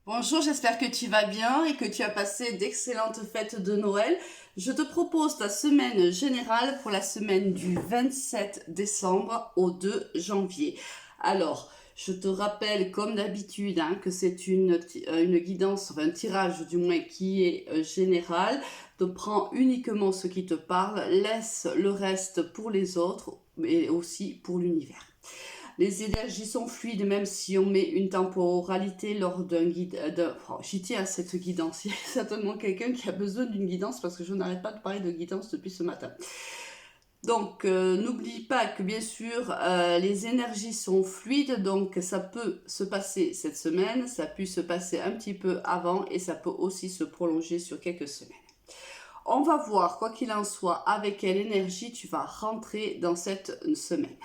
Bonjour, j'espère que tu vas bien et que tu as passé d'excellentes fêtes de Noël. Je te propose ta semaine générale pour la semaine du 27 décembre au 2 janvier. Alors, je te rappelle comme d'habitude que c'est une guidance, enfin un tirage du moins qui est général. Te prends uniquement ce qui te parle, laisse le reste pour les autres et aussi pour l'univers. Les énergies sont fluides, même si on met une temporalité lors d'un guide. J'y tiens à cette guidance. Il y a certainement quelqu'un qui a besoin d'une guidance parce que je n'arrête pas de parler de guidance depuis ce matin. Donc, n'oublie pas que bien sûr, les énergies sont fluides, donc ça peut se passer cette semaine, ça peut se passer un petit peu avant et ça peut aussi se prolonger sur quelques semaines. On va voir, quoi qu'il en soit, avec quelle énergie tu vas rentrer dans cette semaine.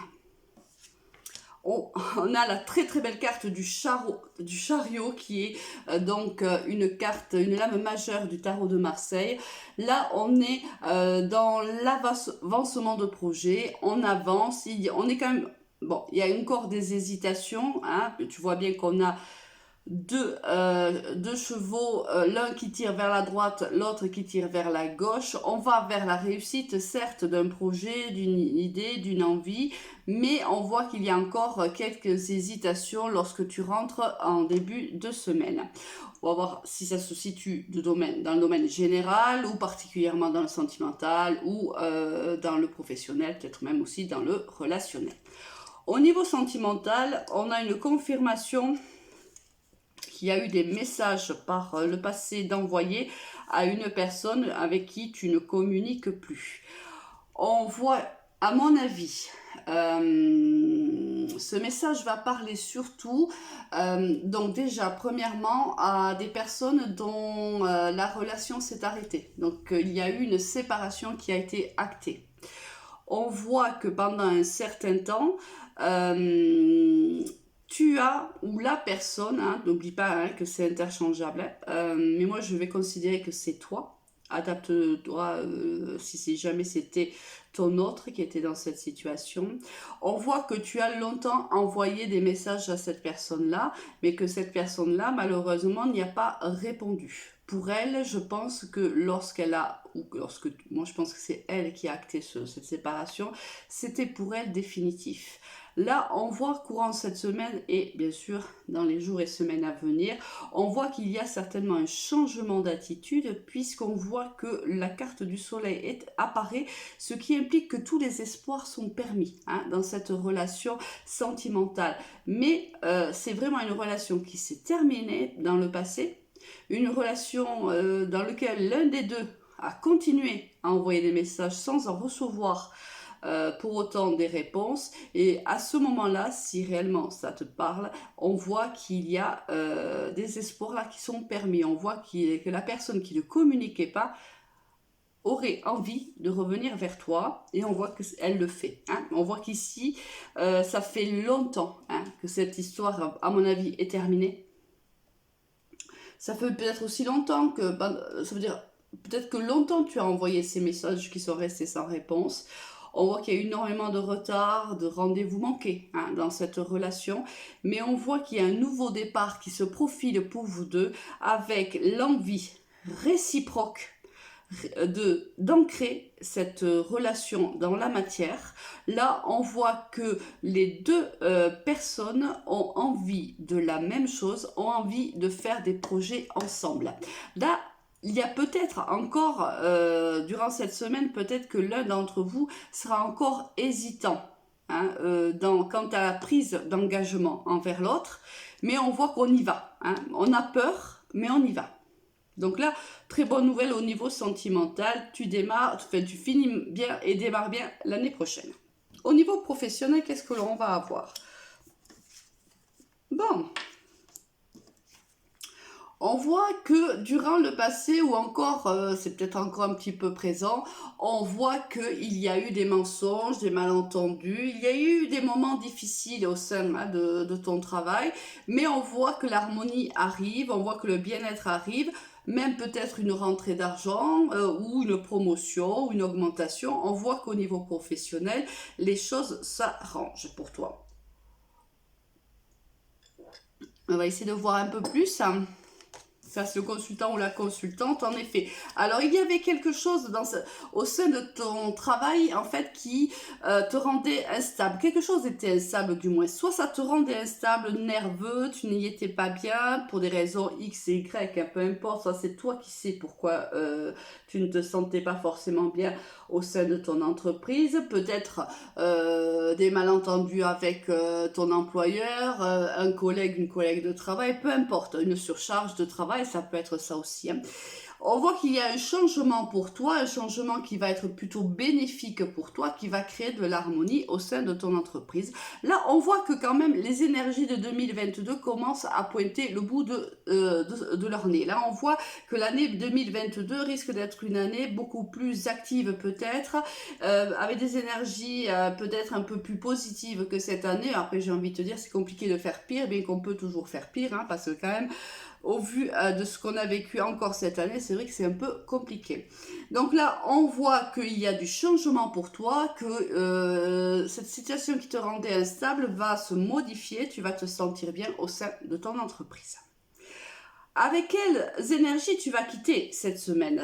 On a la très très belle carte du chariot qui est une carte, une lame majeure du tarot de Marseille. Là, on est dans l'avancement de projet, on avance, on est quand même... Bon, il y a encore des hésitations, tu vois bien qu'on a deux chevaux, l'un qui tire vers la droite, l'autre qui tire vers la gauche. On va vers la réussite, certes, d'un projet, d'une idée, d'une envie, mais on voit qu'il y a encore quelques hésitations lorsque tu rentres en début de semaine. On va voir si ça se situe dans le domaine général ou particulièrement dans le sentimental ou dans le professionnel, peut-être même aussi dans le relationnel. Au niveau sentimental, on a une confirmation qu'il y a eu des messages par le passé d'envoyer à une personne avec qui tu ne communiques plus. On voit, à mon avis, ce message va parler surtout, donc déjà, premièrement, à des personnes dont la relation s'est arrêtée. Donc, il y a eu une séparation qui a été actée. On voit que pendant un certain temps, tu as, ou la personne, n'oublie pas que c'est interchangeable, mais moi je vais considérer que c'est toi. Adapte-toi si jamais c'était ton autre qui était dans cette situation. On voit que tu as longtemps envoyé des messages à cette personne-là, mais que cette personne-là, malheureusement, n'y a pas répondu. Pour elle, je pense que moi je pense que c'est elle qui a acté cette séparation, c'était pour elle définitif. Là, on voit courant cette semaine et bien sûr dans les jours et semaines à venir, on voit qu'il y a certainement un changement d'attitude puisqu'on voit que la carte du soleil apparaît, ce qui implique que tous les espoirs sont permis dans cette relation sentimentale. Mais c'est vraiment une relation qui s'est terminée dans le passé, une relation dans laquelle l'un des deux a continué à envoyer des messages sans en recevoir pour autant des réponses, et à ce moment-là, si réellement ça te parle, on voit qu'il y a des espoirs là qui sont permis, on voit que la personne qui ne communiquait pas aurait envie de revenir vers toi et on voit qu'elle le fait. On voit qu'ici, ça fait longtemps que cette histoire, à mon avis, est terminée. Ça fait peut-être aussi longtemps que, ça veut dire, peut-être que longtemps tu as envoyé ces messages qui sont restés sans réponse. On voit qu'il y a énormément de retard, de rendez-vous manqués dans cette relation, mais on voit qu'il y a un nouveau départ qui se profile pour vous deux avec l'envie réciproque d'ancrer cette relation dans la matière. Là, on voit que les deux personnes ont envie de la même chose, ont envie de faire des projets ensemble. Là, il y a peut-être encore, durant cette semaine, peut-être que l'un d'entre vous sera encore hésitant quant à la prise d'engagement envers l'autre, mais on voit qu'on y va. On a peur, mais on y va. Donc là, très bonne nouvelle au niveau sentimental, tu finis bien et démarres bien l'année prochaine. Au niveau professionnel, qu'est-ce que l'on va avoir? Bon, on voit que durant le passé, ou encore, c'est peut-être encore un petit peu présent, on voit qu'il y a eu des mensonges, des malentendus, il y a eu des moments difficiles au sein de ton travail, mais on voit que l'harmonie arrive, on voit que le bien-être arrive, même peut-être une rentrée d'argent ou une promotion ou une augmentation. On voit qu'au niveau professionnel, les choses s'arrangent pour toi. On va essayer de voir un peu plus. fasse le consultant ou la consultante, en effet. Alors, il y avait quelque chose au sein de ton travail, en fait, qui te rendait instable. Quelque chose était instable, du moins. Soit ça te rendait instable, nerveux, tu n'y étais pas bien, pour des raisons X et Y, hein, peu importe, ça c'est toi qui sais pourquoi tu ne te sentais pas forcément bien au sein de ton entreprise. Peut-être des malentendus avec ton employeur, un collègue, une collègue de travail, peu importe, une surcharge de travail, ça peut être ça aussi, hein. On voit qu'il y a un changement pour toi, un changement qui va être plutôt bénéfique pour toi, qui va créer de l'harmonie au sein de ton entreprise. Là, on voit que quand même les énergies de 2022 commencent à pointer le bout de leur nez. Là, on voit que l'année 2022 risque d'être une année beaucoup plus active peut-être, avec des énergies peut-être un peu plus positives que cette année. Après, j'ai envie de te dire, c'est compliqué de faire pire, bien qu'on peut toujours faire pire, hein, parce que quand même, au vu de ce qu'on a vécu encore cette année, c'est vrai que c'est un peu compliqué. Donc là, on voit qu'il y a du changement pour toi, que cette situation qui te rendait instable va se modifier, tu vas te sentir bien au sein de ton entreprise. Avec quelles énergies tu vas quitter cette semaine?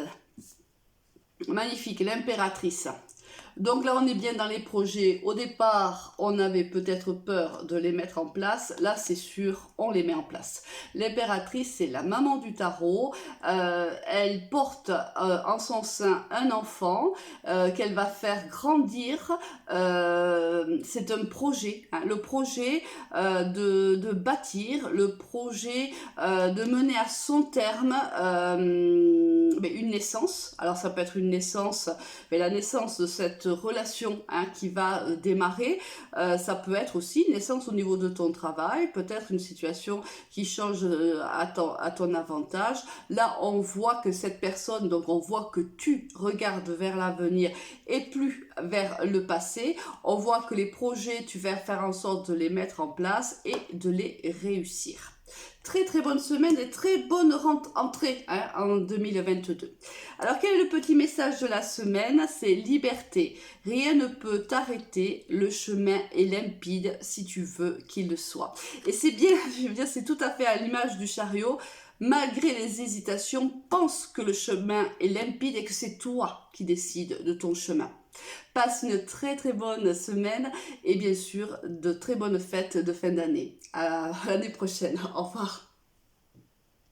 Magnifique, l'impératrice. Donc là, on est bien dans les projets. Au départ, on avait peut-être peur de les mettre en place. Là, c'est sûr, on les met en place. L'impératrice, c'est la maman du tarot. Elle porte en son sein un enfant qu'elle va faire grandir. C'est un projet, hein, le projet de bâtir, le projet de mener à son terme une naissance. Alors, ça peut être une naissance, mais la naissance de cette relation, hein, qui va démarrer, ça peut être aussi une naissance au niveau de ton travail, peut-être une situation qui change à ton avantage. Là, on voit que cette personne, donc on voit que tu regardes vers l'avenir et plus vers le passé. On voit que les projets, tu vas faire en sorte de les mettre en place et de les réussir. Très très bonne semaine et très bonne entrée, hein, en 2022. Alors quel est le petit message de la semaine? C'est liberté. Rien ne peut t'arrêter, le chemin est limpide si tu veux qu'il le soit. Et c'est bien, je veux dire, c'est tout à fait à l'image du chariot. Malgré les hésitations, pense que le chemin est limpide et que c'est toi qui décides de ton chemin. Passe une très très bonne semaine et bien sûr de très bonnes fêtes de fin d'année. À l'année prochaine. Au revoir.